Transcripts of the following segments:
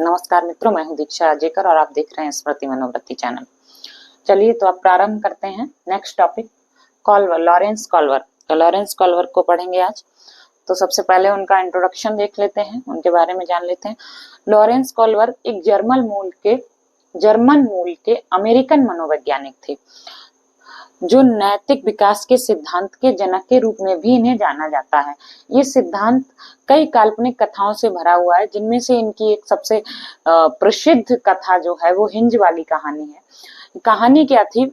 नमस्कार मित्रों, मैं हूं दीक्षा अजेकर और आप देख रहे हैं स्मृति मनोवृत्ति चैनल। चलिए तो अब प्रारंभ करते हैं। Next topic Culver, Lawrence Culver. तो लॉरेंस कॉल्वर को पढ़ेंगे आज। तो सबसे पहले उनका इंट्रोडक्शन देख लेते हैं, उनके बारे में जान लेते हैं। लॉरेंस कॉल्वर एक जर्मन मूल के अमेरिकन मनोवैज्ञानिक थे, जो नैतिक विकास के सिद्धांत के जनक के रूप में भी इन्हें जाना जाता है। ये सिद्धांत कई काल्पनिक कथाओं से भरा हुआ है, जिनमें से इनकी एक सबसे प्रसिद्ध कथा जो है वो हिंज वाली कहानी है। कहानी क्या थी?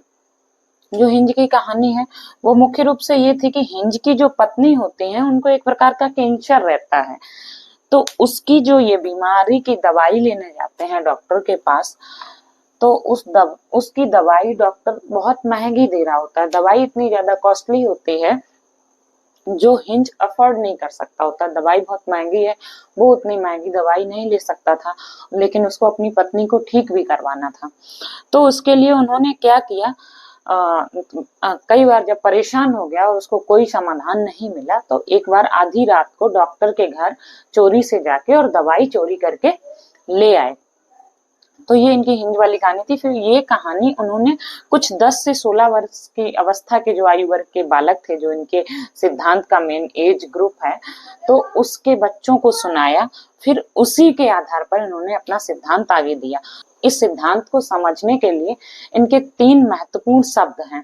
जो हिंज की कहानी है वो मुख्य रूप से ये थी कि हिंज की जो पत्नी होती है उनको एक प्रकार का कैंसर रहता है। तो उसकी जो ये बीमारी की दवाई लेने जाते हैं डॉक्टर के पास, तो उसकी दवाई डॉक्टर बहुत महंगी दे रहा होता है। दवाई इतनी ज्यादा कॉस्टली होती है जो हिंज अफोर्ड नहीं कर सकता होता। दवाई बहुत महंगी है, वो उतनी महंगी दवाई नहीं ले सकता था, लेकिन उसको अपनी पत्नी को ठीक भी करवाना था। तो उसके लिए उन्होंने क्या किया, कई बार जब परेशान हो गया और उसको कोई समाधान नहीं मिला, तो एक बार आधी रात को डॉक्टर के घर चोरी से जाके और दवाई चोरी करके ले आए। तो ये इनकी हिंज वाली कहानी थी। फिर ये कहानी उन्होंने कुछ 10 से 16 वर्ष की अवस्था के जो आयु वर्ग के बालक थे, जो इनके सिद्धांत का मेन एज ग्रुप है, तो उसके बच्चों को सुनाया। फिर उसी के आधार पर इन्होंने अपना सिद्धांत आगे दिया। इस सिद्धांत को समझने के लिए इनके 3 महत्वपूर्ण शब्द हैं,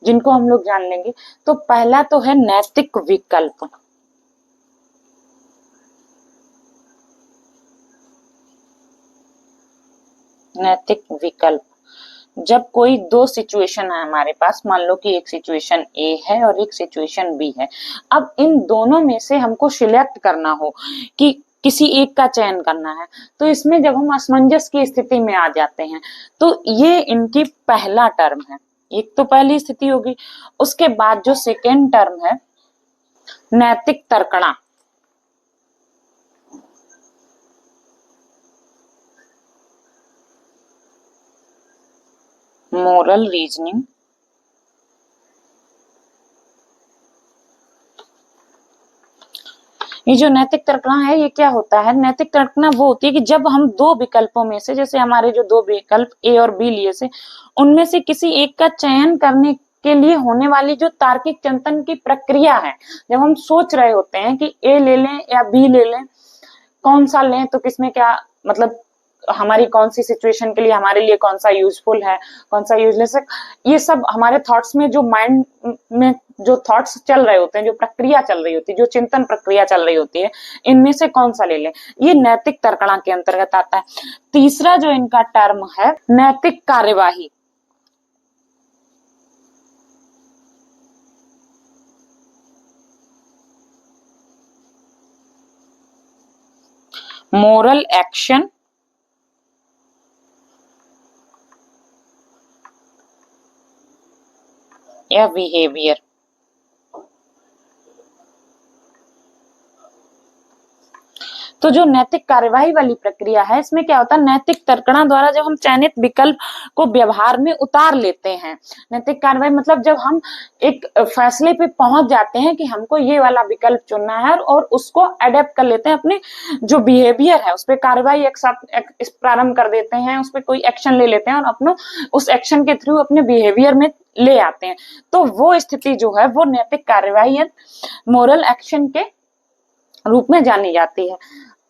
जिनको हम लोग जान लेंगे। तो पहला तो है नैतिक विकल्प। नैतिक विकल्प, जब कोई 2 सिचुएशन है हमारे पास, मान लो कि एक सिचुएशन ए है और एक सिचुएशन बी है। अब इन दोनों में से हमको सिलेक्ट करना हो कि किसी एक का चयन करना है, तो इसमें जब हम असमंजस की स्थिति में आ जाते हैं, तो ये इनकी पहला टर्म है। एक तो पहली स्थिति होगी। उसके बाद जो सेकेंड टर्म है नैतिक तर्कणा। Moral reasoning. ये जो नैतिक तर्कना है, ये क्या होता है? नैतिक तर्कना वो होती है कि जब हम 2 विकल्पों में से, जैसे हमारे जो 2 विकल्प ए और बी लिए से, उनमें से किसी एक का चयन करने के लिए होने वाली जो तार्किक चिंतन की प्रक्रिया है, जब हम सोच रहे होते हैं कि ए ले लें या बी ले लें, कौन सा लें, तो किसमें क्या मतलब हमारी कौन सी सिचुएशन के लिए हमारे लिए कौन सा यूजफुल है, कौन सा यूजलेस है, ये सब हमारे थॉट्स में, जो माइंड में जो थॉट्स चल रहे होते हैं, जो प्रक्रिया चल रही होती है, जो चिंतन प्रक्रिया चल रही होती है, इनमें से कौन सा ले लें, ये नैतिक तर्कणा के अंतर्गत आता है। तीसरा जो इनका टर्म है नैतिक कार्यवाही। मोरल एक्शन या बिहेवियर। तो जो नैतिक कार्यवाही वाली प्रक्रिया है, इसमें क्या होता है, नैतिक तर्कणा द्वारा जब हम चयनित विकल्प को व्यवहार में उतार लेते हैं। नैतिक कार्यवाही मतलब जब हम एक फैसले पे पहुंच जाते हैं कि हमको ये वाला विकल्प चुनना है, और उसको अडेप्ट कर लेते हैं, अपने जो बिहेवियर है उस पर कार्यवाही एक साथ प्रारंभ कर देते हैं, उस पर कोई एक्शन ले लेते हैं और अपने उस एक्शन के थ्रू अपने बिहेवियर में ले आते हैं। तो वो स्थिति जो है वो नैतिक कार्यवाही या मोरल एक्शन के रूप में जानी जाती है।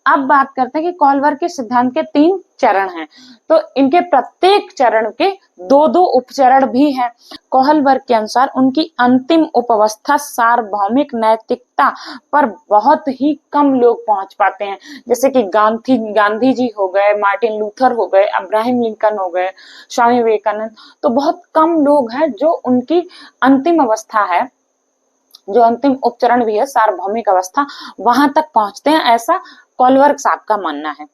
अब बात करते हैं कि कॉल्वर के सिद्धांत के 3 चरण हैं, तो इनके प्रत्येक चरण के 2-2 उपचरण भी हैं। कॉल्वर के अनुसार उनकी अंतिम उपावस्था सार्वभौमिक नैतिकता पर बहुत ही कम लोग पहुंच पाते हैं। जैसे कि गांधी जी हो गए, मार्टिन लूथर हो गए, अब्राहम लिंकन हो गए, स्वामी विवेकानंद, तो बहुत कम लोग हैं जो उनकी अंतिम अवस्था है, जो अंतिम उपचरण भी है सार्वभौमिक अवस्था, वहां तक पहुंचते हैं, ऐसा कॉल्वर साहब का मानना है।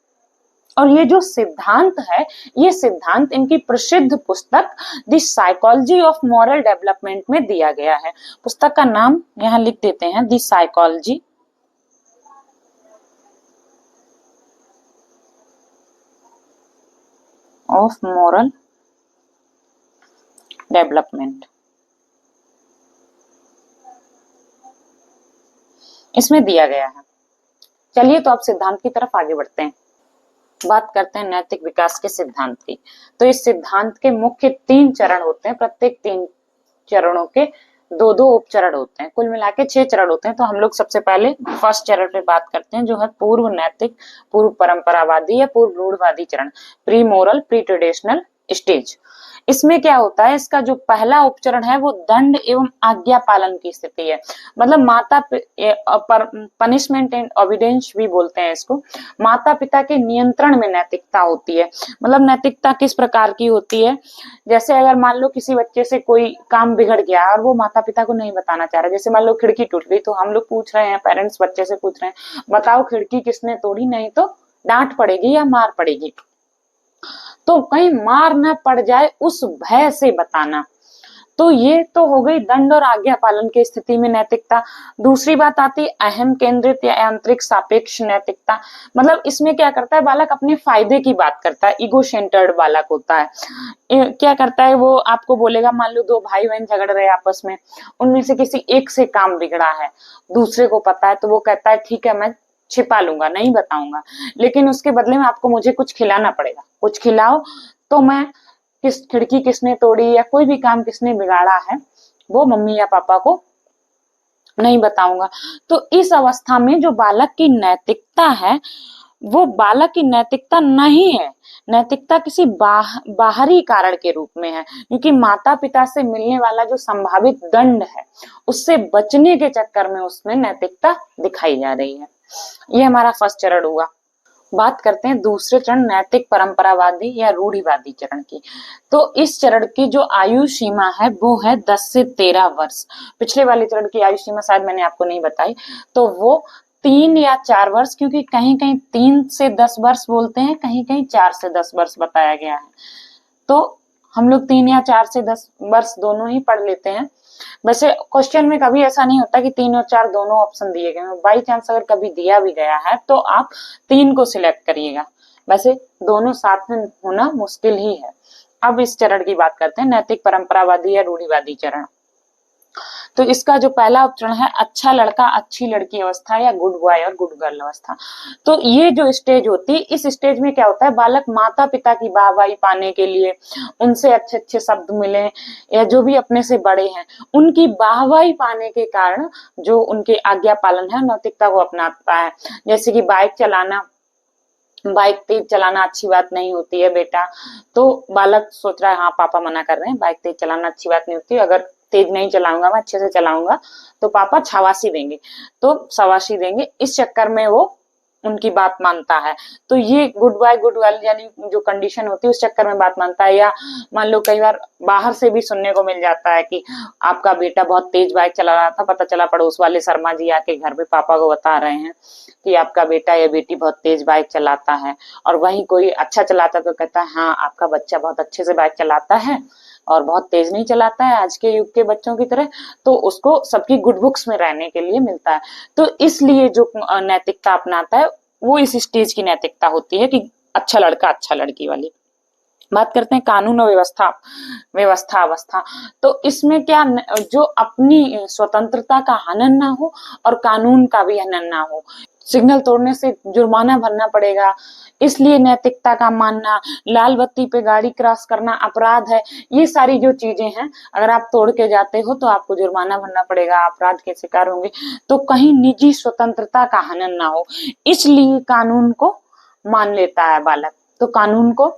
और ये जो सिद्धांत है, ये सिद्धांत इनकी प्रसिद्ध पुस्तक the psychology of moral development में दिया गया है। पुस्तक का नाम यहाँ लिख देते हैं, the psychology of moral development, इसमें दिया गया है। चलिए तो अब सिद्धांत की तरफ आगे बढ़ते हैं। बात करते हैं नैतिक विकास के सिद्धांत की। तो इस सिद्धांत के मुख्य 3 चरण होते हैं, प्रत्येक 3 चरणों के 2-2 उपचरण होते हैं, कुल मिला के 6 चरण होते हैं। तो हम लोग सबसे पहले फर्स्ट चरण पे बात करते हैं, जो है पूर्व नैतिक, पूर्व परंपरावादी या पूर्व रूढ़वादी चरण, pre moral, pre traditional stage. इसमें क्या होता है, इसका जो पहला उपचरण है वो दंड एवं आज्ञा पालन की स्थिति है। मतलब पनिशमेंट एंड ओबीडियंस भी बोलते हैं इसको। माता पिता के नियंत्रण में नैतिकता होती है। मतलब नैतिकता किस प्रकार की होती है, जैसे अगर मान लो किसी बच्चे से कोई काम बिगड़ गया और वो माता पिता को नहीं बताना चाह रहा, जैसे मान लो खिड़की टूट गई, तो हम लोग पूछ रहे हैं, पेरेंट्स बच्चे से पूछ रहे हैं, बताओ खिड़की किसने तोड़ी, नहीं तो डांट पड़ेगी या मार पड़ेगी। तो कहीं मार न पड़ जाए उस भय से बताना। तो ये तो हो गई दंड और आज्ञा पालन की स्थिति में नैतिकता। दूसरी बात आती है अहम केंद्रित या यांत्रिक सापेक्ष नैतिकता। मतलब इसमें क्या करता है, बालक अपने फायदे की बात करता है, ईगो सेंटर्ड बालक होता है। क्या करता है वो, आपको बोलेगा, मान लो 2 भाई बहन झगड़ रहे आपस में, उनमें से किसी एक से काम बिगड़ा है, दूसरे को पता है, तो वो कहता है ठीक है मैं छिपा लूंगा, नहीं बताऊंगा, लेकिन उसके बदले में आपको मुझे कुछ खिलाना पड़ेगा, कुछ खिलाओ तो मैं खिड़की किसने तोड़ी या कोई भी काम किसने बिगाड़ा है वो मम्मी या पापा को नहीं बताऊंगा। तो इस अवस्था में जो बालक की नैतिकता है वो बालक की नैतिकता नहीं है, नैतिकता किसी बाहरी कारण के रूप में है, क्योंकि माता पिता से मिलने वाला जो संभावित दंड है उससे बचने के चक्कर में उसमें नैतिकता दिखाई जा रही है। ये हमारा फर्स्ट चरण हुआ। बात करते हैं दूसरे चरण नैतिक परंपरावादी या रूढ़िवादी चरण की। तो इस चरण की जो आयु सीमा है वो है 10 से 13 वर्ष। पिछले वाले चरण की आयु सीमा शायद मैंने आपको नहीं बताई, तो वो 3 या 4 वर्ष, क्योंकि कहीं कहीं 3 से 10 वर्ष बोलते हैं, कहीं कहीं 4 से 10 वर्ष बताया गया है। तो हम लोग 3 या 4 से 10 वर्ष दोनों ही पढ़ लेते हैं। वैसे क्वेश्चन में कभी ऐसा नहीं होता कि 3 और 4 दोनों ऑप्शन दिए गए हैं, बाई चांस अगर कभी दिया भी गया है तो आप 3 को सिलेक्ट करिएगा, वैसे दोनों साथ में होना मुश्किल ही है। अब इस चरण की बात करते हैं, नैतिक परंपरावादी या रूढ़िवादी चरण। तो इसका जो पहला उपचरण है अच्छा लड़का अच्छी लड़की अवस्था या गुड बॉय और गुड गर्ल अवस्था। तो ये जो स्टेज होती है, इस स्टेज में क्या होता है, बालक माता पिता की वाहवाही पाने के लिए, उनसे अच्छे अच्छे शब्द मिले या जो भी अपने से बड़े हैं उनकी वाहवाही पाने के कारण जो उनके आज्ञा पालन है नैतिकता को अपनाता है। जैसे कि बाइक तेज चलाना अच्छी बात नहीं होती है बेटा, तो बालक सोच रहा है हाँ पापा मना कर रहे हैं, बाइक तेज चलाना अच्छी बात नहीं होती, अगर तेज नहीं चलाऊंगा मैं अच्छे से चलाऊंगा तो पापा शाबाशी देंगे, तो शाबाशी देंगे, इस चक्कर में वो उनकी बात मानता है। तो ये गुड बाय गुड गर्ल यानी जो कंडीशन होती है उस चक्कर में बात मानता है। या मान लो कई बार बाहर से भी सुनने को मिल जाता है कि आपका बेटा बहुत तेज बाइक चला रहा था, पता चला पड़ोस वाले शर्मा जी आके घर पे पापा को बता रहे हैं कि आपका बेटा या बेटी बहुत तेज बाइक चलाता है, और वहीं कोई अच्छा चलाता तो कहता है हाँ आपका बच्चा बहुत अच्छे से बाइक चलाता है और बहुत तेज नहीं चलाता है आज के युग के बच्चों की तरह, तो उसको सबकी गुड बुक्स में रहने के लिए मिलता है। तो इसलिए जो नैतिकता अपनाता है वो इस स्टेज की नैतिकता होती है कि अच्छा लड़का अच्छा लड़की वाली। बात करते हैं कानून और व्यवस्था अवस्था। तो इसमें क्या, जो अपनी स्वतंत्रता का हनन ना हो और कानून का भी हनन ना हो। सिग्नल तोड़ने से जुर्माना भरना पड़ेगा, इसलिए नैतिकता का मानना, लाल बत्ती पे गाड़ी क्रॉस करना अपराध है, ये सारी जो चीजें हैं अगर आप तोड़ के जाते हो तो आपको जुर्माना भरना पड़ेगा, अपराध के शिकार होंगे। तो कहीं निजी स्वतंत्रता का हनन ना हो, इसलिए कानून को मान लेता है बालक। तो कानून को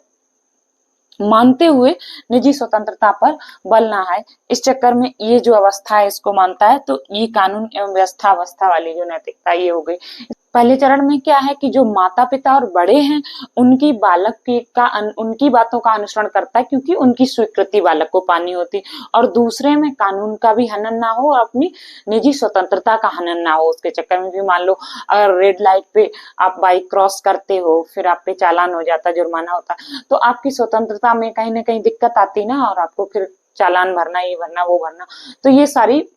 मानते हुए निजी स्वतंत्रता पर बल ना आए, इस चक्कर में ये जो अवस्था है इसको मानता है। तो ये कानून एवं व्यवस्था अवस्था वाली जो नैतिकता ये हो गई। पहले चरण में क्या है कि जो माता पिता और बड़े हैं उनकी उनकी बातों का अनुसरण करता है, क्योंकि उनकी स्वीकृति बालक को पानी होती। और दूसरे में कानून का भी हनन ना हो और अपनी निजी स्वतंत्रता का हनन ना हो। उसके चक्कर में भी मान लो अगर रेड लाइट पे आप बाइक क्रॉस करते हो, फिर आप पे चालान हो जाता, जुर्माना होता, तो आपकी स्वतंत्रता में कहीं ना कहीं दिक्कत आती ना, और आपको फिर चालान भरना, ये भरना वो भरना, तो ये सारी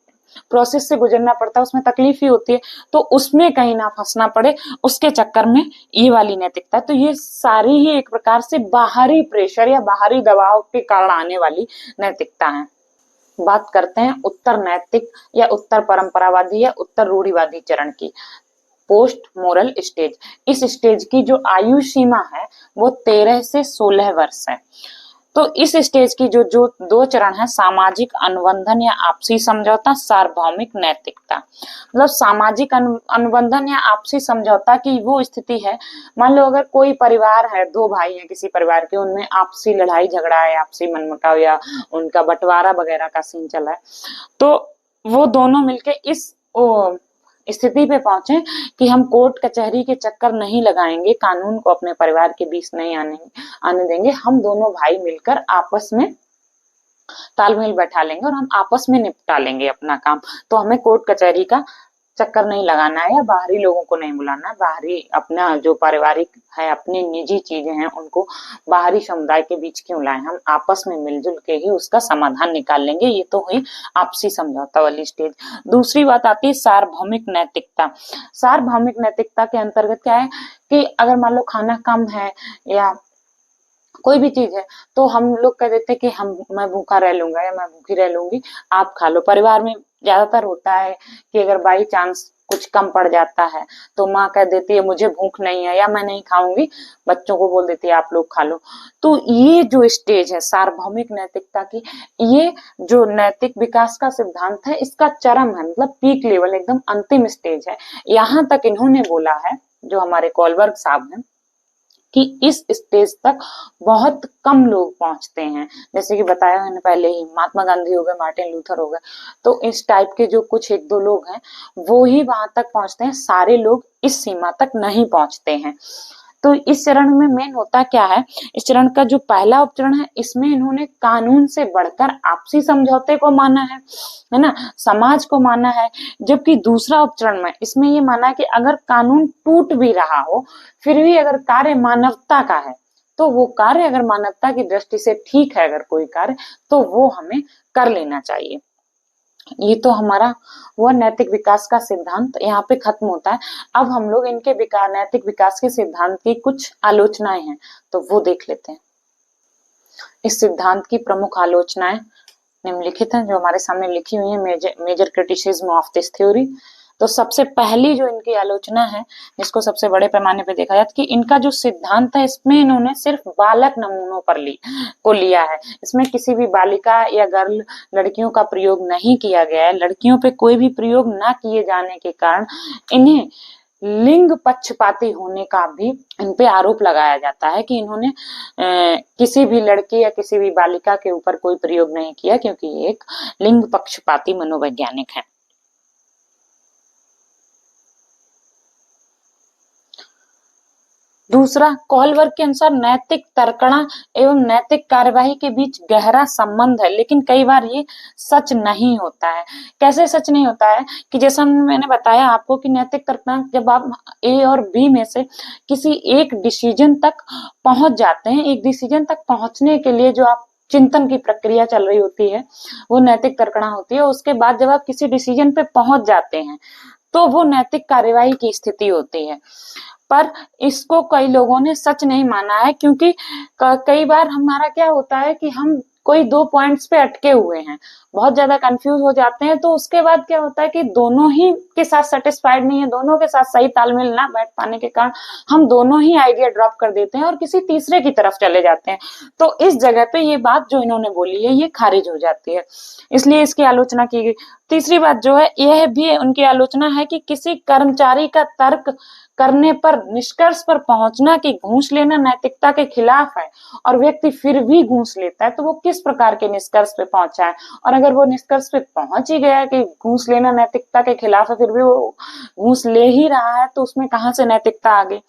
प्रोसेस से गुजरना पड़ता है, उसमें तकलीफ ही होती है। तो उसमें कहीं ना फंसना पड़े, उसके चक्कर में ये वाली नैतिकता। तो ये सारी ही एक प्रकार से बाहरी प्रेशर या बाहरी दबाव के कारण आने वाली नैतिकता है। बात करते हैं उत्तर नैतिक या उत्तर परंपरावादी या उत्तर रूढ़िवादी चरण की। Post moral stage. इस स्टेज की जो आयु सीमा है वो 13 से 16 वर्ष है। तो इस स्टेज की जो जो दो चरण है, सामाजिक अनुबंधन या आपसी समझौता, सार्वभौमिक नैतिकता। मतलब सामाजिक अनुबंधन या आपसी समझौता की वो स्थिति है, मान लो अगर कोई परिवार है, दो भाई हैं किसी परिवार के, उनमें आपसी लड़ाई झगड़ा है, आपसी मनमुटाव या उनका बंटवारा वगैरह का सीन चला है, तो वो दोनों मिलके इस स्थिति पे पहुंचे कि हम कोर्ट कचहरी के चक्कर नहीं लगाएंगे, कानून को अपने परिवार के बीच नहीं आने देंगे, हम दोनों भाई मिलकर आपस में तालमेल बैठा लेंगे और हम आपस में निपटा लेंगे अपना काम। तो हमें कोर्ट कचहरी का चक्कर नहीं लगाना है या बाहरी लोगों को नहीं बुलाना है, बाहरी अपना जो पारिवारिक है, अपनी निजी चीजें हैं, उनको बाहरी समुदाय के बीच क्यों लाएं, हम आपस में मिलजुल के ही उसका समाधान निकाल लेंगे। ये तो हुई आपसी समझौता वाली स्टेज। दूसरी बात आती है सार्वभौमिक नैतिकता। सार्वभौमिक नैतिकता के अंतर्गत क्या है कि अगर मान लो खाना कम है या कोई भी चीज है, तो हम लोग कह देते कि मैं भूखा रह लूंगा या मैं भूखी रह लूंगी, आप खा लो। परिवार में ज्यादातर होता है कि अगर बाई चांस कुछ कम पड़ जाता है तो माँ कह देती है मुझे भूख नहीं है या मैं नहीं खाऊंगी, बच्चों को बोल देती है आप लोग खा लो। तो ये जो स्टेज है सार्वभौमिक नैतिकता की, ये जो नैतिक विकास का सिद्धांत है, इसका चरम है, मतलब पीक लेवल, एकदम अंतिम स्टेज है। यहाँ तक इन्होंने बोला है, जो हमारे कॉलबर्ग साहब हैं, कि इस स्टेज तक बहुत कम लोग पहुंचते हैं। जैसे कि बताया मैंने पहले ही, महात्मा गांधी हो गए, मार्टिन लूथर हो गए, तो इस टाइप के जो कुछ एक दो लोग हैं वो ही वहां तक पहुंचते हैं, सारे लोग इस सीमा तक नहीं पहुंचते हैं। तो इस चरण में मेन होता क्या है, इस चरण का जो पहला उपचरण है, इसमें इन्होंने कानून से बढ़कर आपसी समझौते को माना है ना, समाज को माना है। जबकि दूसरा उपचरण में इसमें ये माना है कि अगर कानून टूट भी रहा हो, फिर भी अगर कार्य मानवता का है, तो वो कार्य अगर मानवता की दृष्टि से ठीक है, अगर कोई कार्य, तो वो हमें कर लेना चाहिए। ये तो हमारा हुआ नैतिक विकास का सिद्धांत, यहाँ पे खत्म होता है। अब हम लोग इनके नैतिक विकास के सिद्धांत की कुछ आलोचनाएं हैं, तो वो देख लेते हैं। इस सिद्धांत की प्रमुख आलोचनाएं निम्नलिखित हैं, जो हमारे सामने लिखी हुई है, major criticism of this theory. तो सबसे पहली जो इनकी आलोचना है, जिसको सबसे बड़े पैमाने पे देखा जाता है, कि इनका जो सिद्धांत है, इसमें इन्होंने सिर्फ बालक नमूनों पर लिया है। इसमें किसी भी बालिका या गर्ल, लड़कियों का प्रयोग नहीं किया गया है। लड़कियों पे कोई भी प्रयोग ना किए जाने के कारण इन्हें लिंग पक्षपाती होने का भी इन पे आरोप लगाया जाता है कि इन्होंने किसी भी लड़की या किसी भी बालिका के ऊपर कोई प्रयोग नहीं किया, क्योंकि ये एक लिंग पक्षपाती मनोवैज्ञानिक है। दूसरा, कॉलबर्ग के अनुसार नैतिक तर्कणा एवं नैतिक कार्यवाही के बीच गहरा संबंध है, लेकिन कई बार ये सच नहीं होता है। कैसे सच नहीं होता है कि जैसा मैंने बताया आपको कि नैतिक तर्कणा, जब आप ए और बी में से किसी एक डिसीजन तक पहुंच जाते हैं, एक डिसीजन तक पहुंचने के लिए जो आप चिंतन की प्रक्रिया चल रही होती है, वो नैतिक तर्कणा होती है। उसके बाद जब आप किसी डिसीजन पे पहुंच जाते हैं, तो वो नैतिक कार्यवाही की स्थिति होती है। पर इसको कई लोगों ने सच नहीं माना है, क्योंकि कई बार हमारा क्या होता है कि हम कोई दो पॉइंट्स पे अटके हुए हैं, बहुत ज्यादा कंफ्यूज हो जाते हैं, तो उसके बाद क्या होता है कि दोनों ही के साथ सेटिस्फाइड नहीं है, दोनों के साथ सही तालमेल ना बैठ पाने के कारण हम दोनों ही आइडिया ड्रॉप कर देते हैं और किसी तीसरे की तरफ चले जाते हैं। तो इस जगह पे ये बात जो इन्होंने बोली है, ये खारिज हो जाती है, इसलिए इसकी आलोचना की गई। तीसरी बात जो है, यह भी उनकी आलोचना है कि किसी कर्मचारी का तर्क करने पर निष्कर्ष पर पहुंचना कि घूस लेना नैतिकता के खिलाफ है, और व्यक्ति फिर भी घूस लेता है, तो वो किस प्रकार के निष्कर्ष पे पहुंचा है। और अगर वो निष्कर्ष पे पहुंच ही गया कि घूस लेना नैतिकता के खिलाफ है, फिर भी वो घूस ले ही रहा है, तो उसमें कहां से नैतिकता आ गई।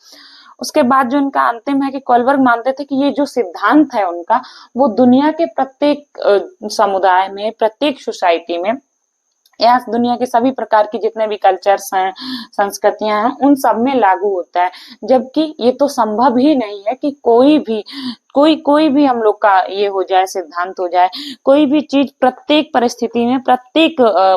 उसके बाद जो इनका अंतिम है कि कॉलबर्ग मानते थे कि ये जो सिद्धांत है उनका, वो दुनिया के प्रत्येक समुदाय में, प्रत्येक सोसाइटी में, या दुनिया के सभी प्रकार की जितने भी कल्चर्स हैं, संस्कृतियां हैं, उन सब में लागू होता है। जबकि ये तो संभव ही नहीं है कि कोई भी कोई भी हम लोग का ये हो जाए, सिद्धांत हो जाए, कोई भी चीज प्रत्येक परिस्थिति में, प्रत्येक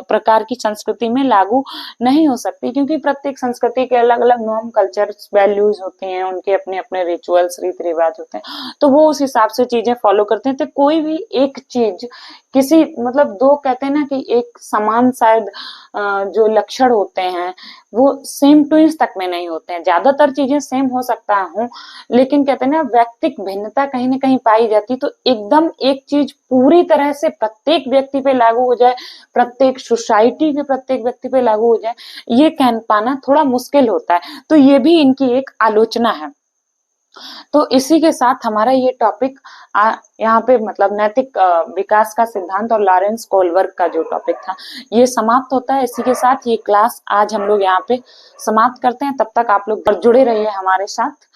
प्रकार की संस्कृति में लागू नहीं हो सकती, क्योंकि प्रत्येक संस्कृति के अलग अलग नॉर्म, कल्चर, वैल्यूज होते हैं, उनके अपने अपने रिचुअल्स, रीति रिवाज होते हैं, तो वो उस हिसाब से चीजें फॉलो करते हैं। तो कोई भी एक चीज किसी, मतलब दो कहते हैं ना कि एक समान शायद जो लक्षण होते हैं वो सेम ट्विंस तक में नहीं होते हैं। ज्यादातर चीजें सेम हो सकता हूँ, लेकिन कहते हैं ना व्यक्तिक भिन्नता कहीं ना कहीं पाई जाती। तो एकदम एक चीज पूरी तरह से प्रत्येक व्यक्ति पे लागू हो जाए, प्रत्येक सोसाइटी के प्रत्येक व्यक्ति पे लागू हो जाए, ये कह पाना थोड़ा मुश्किल होता है। तो ये भी इनकी एक आलोचना है। तो इसी के साथ हमारा ये टॉपिक यहाँ पे मतलब नैतिक विकास का सिद्धांत और लॉरेंस कोलबर्ग का जो टॉपिक था ये समाप्त होता है। इसी के साथ ये क्लास आज हम लोग यहाँ पे समाप्त करते हैं। तब तक आप लोग जुड़े रहिए हमारे साथ।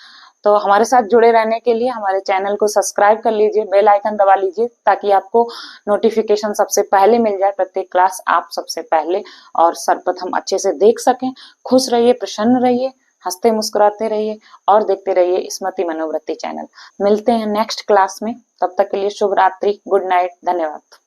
तो हमारे साथ जुड़े रहने के लिए हमारे चैनल को सब्सक्राइब कर लीजिए, बेल आइकन दबा लीजिए, ताकि आपको नोटिफिकेशन सबसे पहले मिल जाए, प्रत्येक क्लास आप सबसे पहले और सर्वप्रथम अच्छे से देख सकें। खुश रहिए, प्रसन्न रहिए, हंसते मुस्कुराते रहिए और देखते रहिए स्मृति मनोवृत्ति चैनल। मिलते हैं नेक्स्ट क्लास में, तब तक के लिए शुभ रात्रि, गुड नाइट, धन्यवाद।